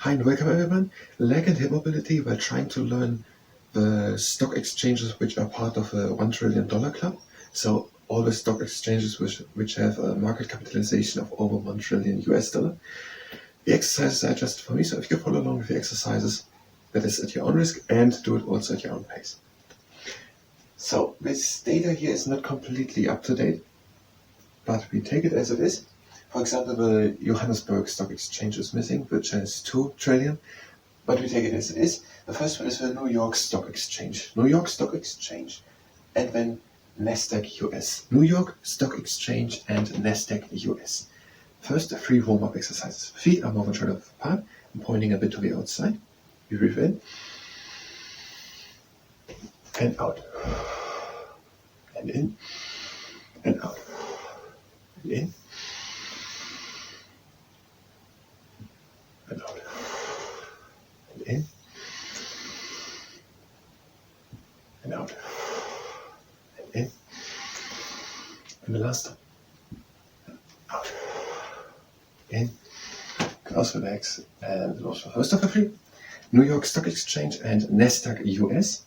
Hi and welcome everyone. Lag and hip mobility, we're trying to learn the stock exchanges which are part of a $1 trillion club. So all the stock exchanges which have a market capitalization of over $1 trillion US. The exercises are just for me, so if you follow along with the exercises, that is at your own risk and do it also at your own pace. So this data here is not completely up to date, but we take it as it is. For example, the Johannesburg Stock Exchange is missing, which has 2 trillion, but we take it as it is. The first one is the New York Stock Exchange. New York Stock Exchange, and then Nasdaq US. New York Stock Exchange and Nasdaq US. First, 3 warm-up exercises. Feet are momentarily apart. I'm pointing a bit to the outside. You breathe in and out, and in and out, and in and out, and in and out, and in, and the last time, out, in, close, relax, and also first of the 3, New York Stock Exchange and Nasdaq US,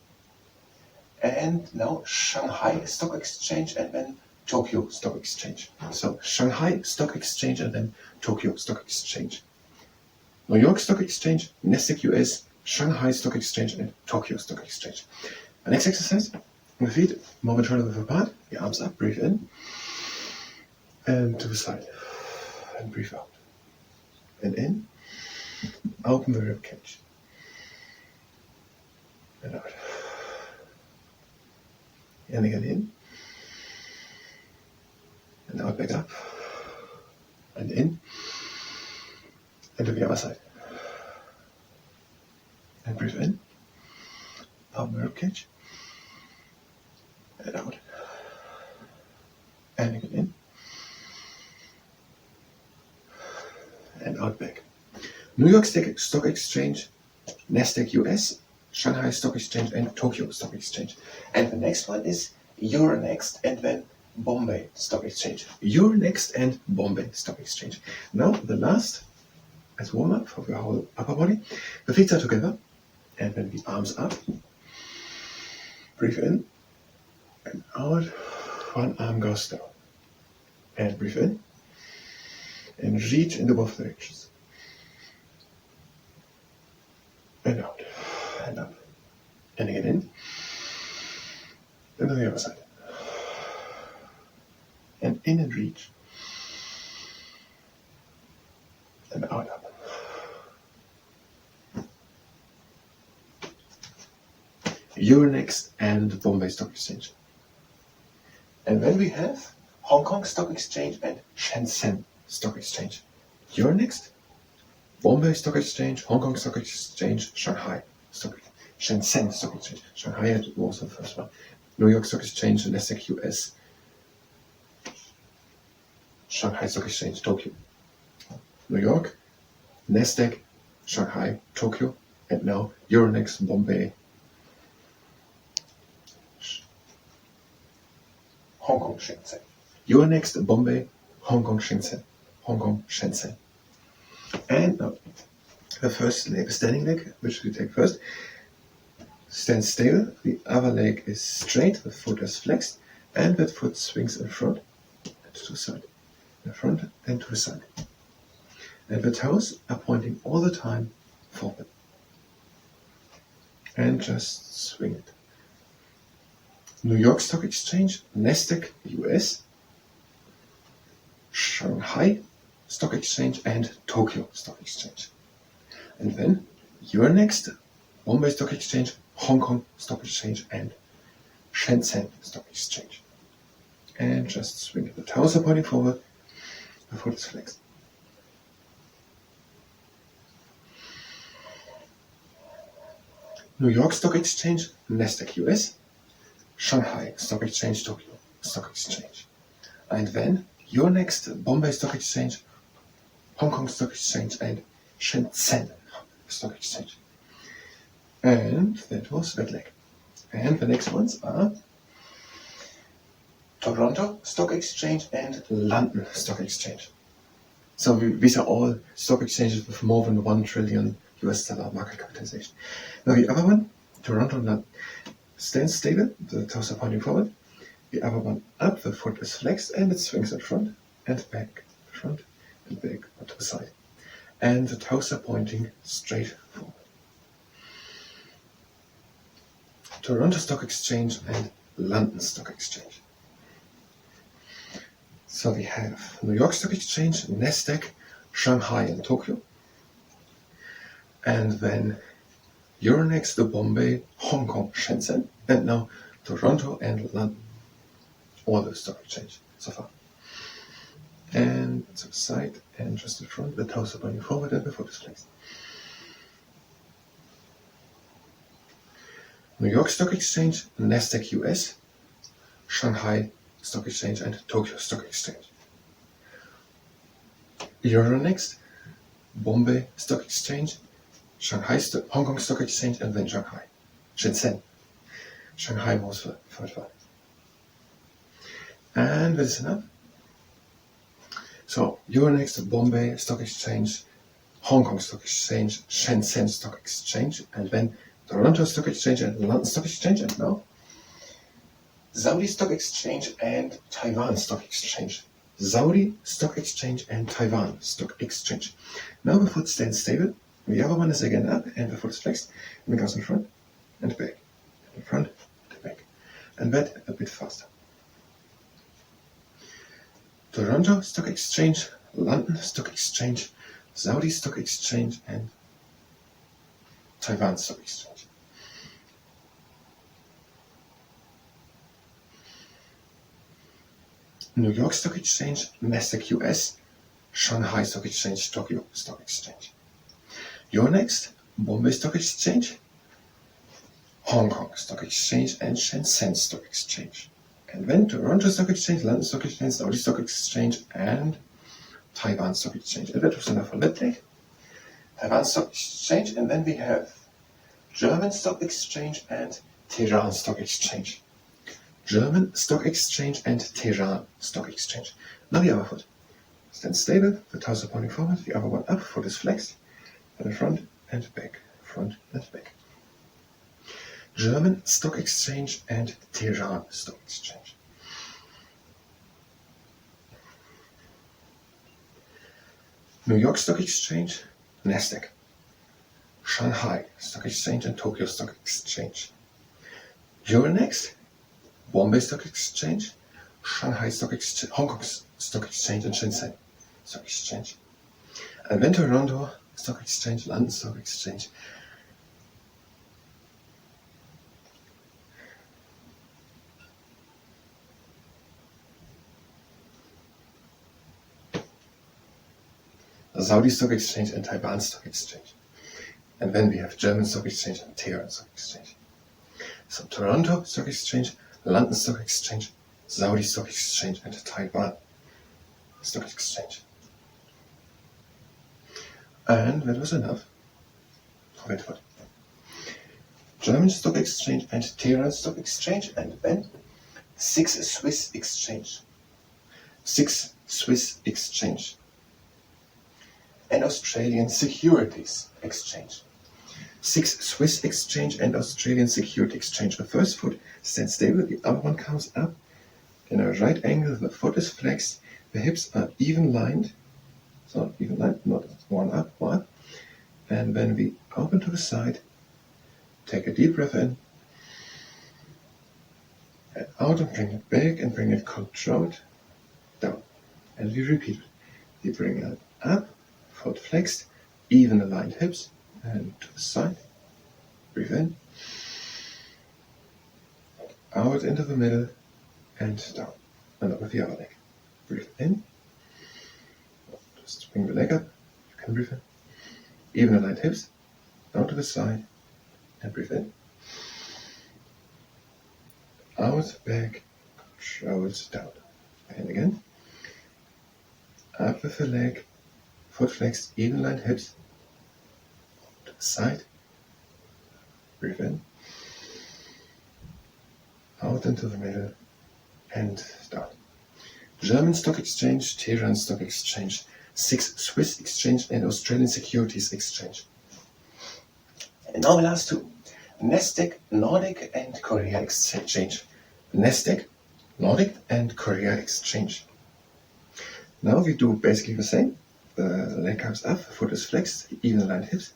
and now Shanghai Stock Exchange and then Tokyo Stock Exchange. So Shanghai Stock Exchange and then Tokyo Stock Exchange. New York Stock Exchange, Nasdaq US, Shanghai Stock Exchange, and Tokyo Stock Exchange. The next exercise, on the feet, momentarily with apart, your arms up, breathe in, and to the side, and breathe out. And in, open the rib cage, and out. And again in, and out, back up, and in, and to the other side. And breathe in, open the ribcage, and out. And again in, and out back. New York Stock Exchange, Nasdaq US, Shanghai Stock Exchange, and Tokyo Stock Exchange. And the next one is Euronext and then Bombay Stock Exchange. Euronext and Bombay Stock Exchange. Now the last, as warm-up for the whole upper body. The feet are together, and then the arms up. Breathe in, and out. One arm goes down. And breathe in, and reach into both directions. And out, and up. And again in, and to the other side. And in and reach. And out, up. Euronext and Bombay Stock Exchange. And then we have Hong Kong Stock Exchange and Shenzhen Stock Exchange. Euronext, Bombay Stock Exchange, Hong Kong Stock Exchange, Shanghai Stock Exchange, Shenzhen Stock Exchange. Shanghai was the first one. New York Stock Exchange, Nasdaq US, Shanghai Stock Exchange, Tokyo. New York, Nasdaq, Shanghai, Tokyo, and now Euronext, Bombay, Hong Kong, Shenzhen. Euronext, Bombay, Hong Kong, Shenzhen. Hong Kong, Shenzhen. And now, the first leg, standing leg, which we take first. Stand still, the other leg is straight, the foot is flexed, and that foot swings in front and to the side. In front and to the side. And the toes are pointing all the time forward. And just swing it. New York Stock Exchange, Nasdaq US, Shanghai Stock Exchange, and Tokyo Stock Exchange. And then Euronext, Bombay Stock Exchange, Hong Kong Stock Exchange, and Shenzhen Stock Exchange. And just swing it. The toes are pointing forward, the foot is flexed. New York Stock Exchange, Nasdaq US, Shanghai Stock Exchange, Tokyo Stock Exchange. And then Euronext, Bombay Stock Exchange, Hong Kong Stock Exchange, and Shenzhen Stock Exchange. And that was that leg. And the next ones are Toronto Stock Exchange and London Stock Exchange. So these are all stock exchanges with more than $1 trillion US dollar market capitalization. Now the other one, Toronto and London, stands stable, the toes are pointing forward. The other one up, the foot is flexed and it swings in front and back, front and back onto the side. And the toes are pointing straight forward. Toronto Stock Exchange and London Stock Exchange. So we have New York Stock Exchange, Nasdaq, Shanghai and Tokyo. And then Euronext, the Bombay, Hong Kong, Shenzhen. And now Toronto and London. All the stock exchange so far. And to the side and just in front, the toes are pointing forward and the foot is flexed. New York Stock Exchange, Nasdaq US, Shanghai Stock Exchange and Tokyo Stock Exchange. Euronext, Bombay Stock Exchange, Hong Kong Stock Exchange and then Shanghai. Shenzhen. Shanghai was the third one. And that is enough. So Euronext, Bombay Stock Exchange, Hong Kong Stock Exchange, Shenzhen Stock Exchange, and then Toronto Stock Exchange and London Stock Exchange, and now Saudi Stock Exchange and Taiwan Stock Exchange. Saudi Stock Exchange and Taiwan Stock Exchange. Now the foot stands stable. The other one is again up and the foot is flexed and it goes in front and back, in front and back, and that a bit faster. Toronto Stock Exchange, London Stock Exchange, Saudi Stock Exchange and Taiwan Stock Exchange. New York Stock Exchange, Nasdaq US, Shanghai Stock Exchange, Tokyo Stock Exchange. Euronext, Bombay Stock Exchange, Hong Kong Stock Exchange and Shenzhen Stock Exchange. And then Toronto Stock Exchange, London Stock Exchange, Saudi Stock Exchange and Taiwan Stock Exchange. And that was enough for that day. Taiwan Stock Exchange, and then we have German Stock Exchange and Tehran Stock Exchange. German Stock Exchange and Tehran Stock Exchange. Now the other foot stands stable, the toes are pointing forward, the other one up, foot is flexed, and in front and back, front and back. German Stock Exchange and Tehran Stock Exchange. New York Stock Exchange, Nasdaq, Shanghai Stock Exchange and Tokyo Stock Exchange. Euronext, Bombay Stock Exchange, Shanghai Stock Exchange, Hong Kong Stock Exchange and Shenzhen Stock Exchange. And then Toronto Stock Exchange, London Stock Exchange. Saudi Stock Exchange and Taiwan Stock Exchange. And then we have German Stock Exchange and Tehran Stock Exchange. So Toronto Stock Exchange, London Stock Exchange, Saudi Stock Exchange and Taiwan Stock Exchange. And that was enough. Wait for it. German Stock Exchange and Tehran Stock Exchange, and then 6 Swiss Exchange. 6 Swiss Exchange. And Australian Securities Exchange. 6 Swiss Exchange and Australian Securities Exchange. The first foot stands stable, the other one comes up in a right angle, the foot is flexed, the hips are even lined, so even lined, not one up, one. And then we open to the side, take a deep breath in, and out and bring it back and bring it controlled down. And we repeat it. We bring it up, foot flexed, even aligned hips, and to the side. Breathe in, out into the middle, and down. And up with the other leg. Breathe in. Just bring the leg up. You can breathe in. Even aligned hips, down to the side, and breathe in. Out, back, shoulders down. And again. Up with the leg, foot flexed, even aligned hips, to the side. Breathe in. Out into the middle, and down. German Stock Exchange, Tehran Stock Exchange, 6 Swiss Exchange and Australian Securities Exchange. And now the last two, Nasdaq Nordic and Korea Exchange. Nasdaq Nordic and Korea Exchange. Now we do basically the same. The leg comes up, the foot is flexed, even aligned hips,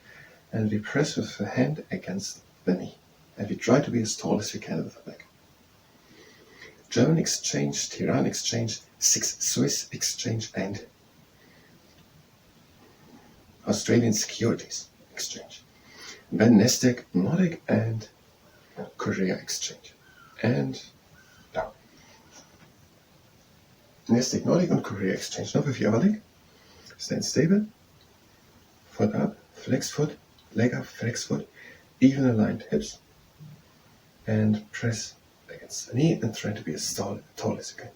and we press with the hand against the knee. And we try to be as tall as we can with the back. German Exchange, Tehran Exchange, Swiss Exchange, and Australian Securities Exchange. Then Nasdaq Nordic and Korea Exchange. And down. Nasdaq Nordic and Korea Exchange. Now with the other leg. Stand stable. Foot up, flex foot, leg up, flex foot, even aligned hips. And press against the knee and try to be as tall as you can.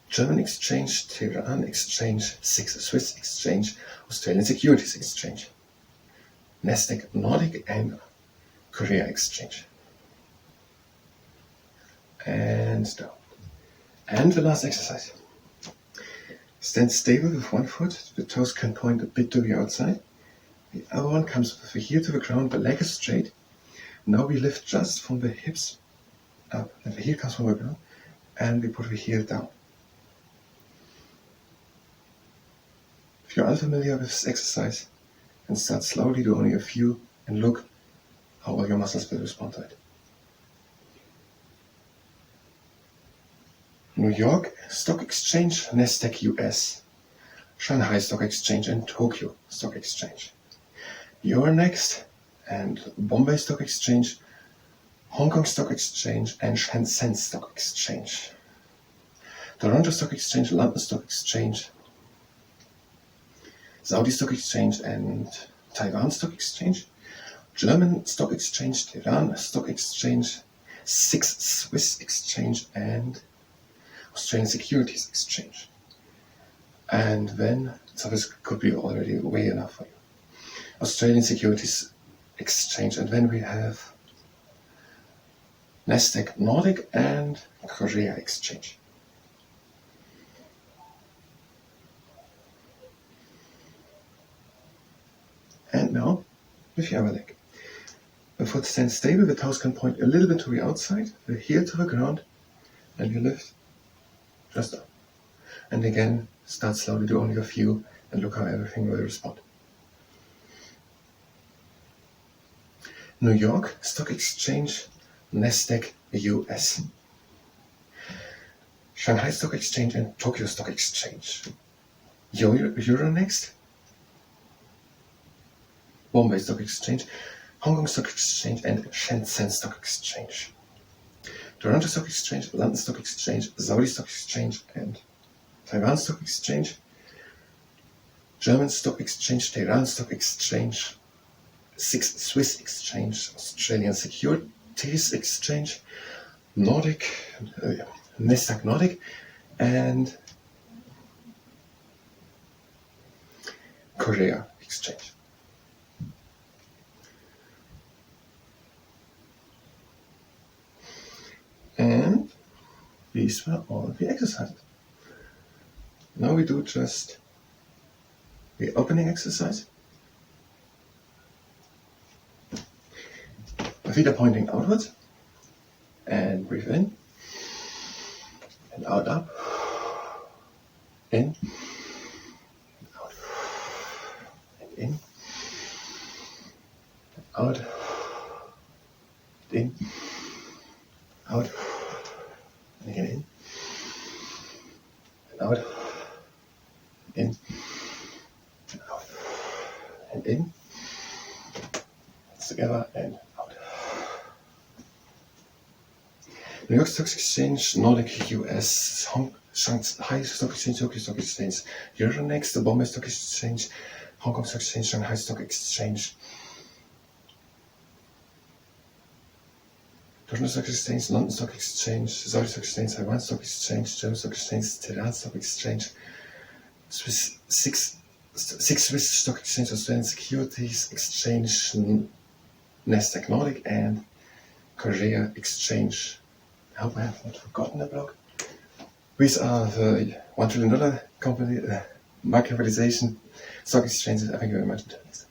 German Exchange, Tehran Exchange, Swiss Exchange, Australian Securities Exchange, Nasdaq Nordic and Korea Exchange. And down. And the last exercise. Stand stable with one foot, the toes can point a bit to the outside. The other one comes with the heel to the ground, the leg is straight. Now we lift just from the hips up, and the heel comes from the ground, and we put the heel down. If you're unfamiliar with this exercise, then start slowly, do only a few, and look how all your muscles will respond to it. New York Stock Exchange, Nasdaq US, Shanghai Stock Exchange, and Tokyo Stock Exchange. Euronext and Bombay Stock Exchange, Hong Kong Stock Exchange, and Shenzhen Stock Exchange. Toronto Stock Exchange, London Stock Exchange, Saudi Stock Exchange, and Taiwan Stock Exchange. German Stock Exchange, Tehran Stock Exchange, Swiss Exchange, and Australian Securities Exchange. And then, so this could be already way enough for you. Australian Securities Exchange, and then we have Nasdaq Nordic and Korea Exchange. And now, with the other leg. The foot stands stable, the toes can point a little bit to the outside, the heel to the ground, and you lift just up. And again, start slowly, do only a few, and look how everything will respond. New York Stock Exchange, Nasdaq US, Shanghai Stock Exchange, and Tokyo Stock Exchange. Euronext, Bombay Stock Exchange, Hong Kong Stock Exchange, and Shenzhen Stock Exchange. Toronto Stock Exchange, London Stock Exchange, Saudi Stock Exchange, and Taiwan Stock Exchange. German Stock Exchange, Tehran Stock Exchange, Swiss Exchange, Australian Securities Exchange, Nasdaq Nordic, and Korea Exchange. And these were all the exercises. Now we do just the opening exercise. The feet are pointing outwards, and breathe in, and out, up, in, and out, and in, and out, in, out, and again in, and out, in, and out, and in, together, and out. New York Stock Exchange, Nordic US, Shanghai Stock Exchange, Tokyo Stock Exchange, Euronext, the Bombay Stock Exchange, Hong Kong Stock Exchange, Shanghai Stock Exchange, Toronto Stock Exchange, London Stock Exchange, Saudi Stock Exchange, Taiwan Stock Exchange, German Stock Exchange, Tehran Stock Exchange, Six Swiss Stock Exchange, Australian Securities Exchange, Nasdaq Nordic, and Korea Exchange. I hope I have not forgotten a block. These are the $1 trillion company market capitalization, stock exchanges. Thank you very much. Until next time.